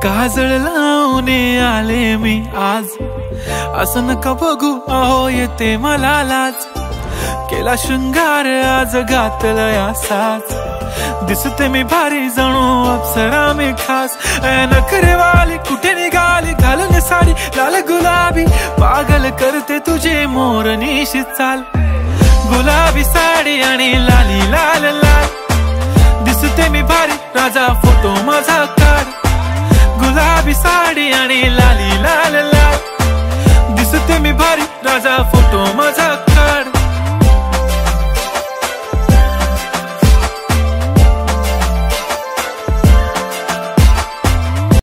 काजळ लावून आले मी आज, असं नका बघू अहो येते मला लाज। केला शृंगार आज घातला साज, दिसते मी भारी जणू अप्सरा मी खास। नखरेवाली कुठे निघाली घालून साडी लाल गुलाबी, पागल करते तुझे मोरनीशी चाल। गुलाबी साडी आणि लाली लाल लाल, दिसते मी भारी राजा फोटो माझा काढ। गुलाबी साडी आणि लाली लाल लाल, दिसते मी भारी राजा फोटो माझा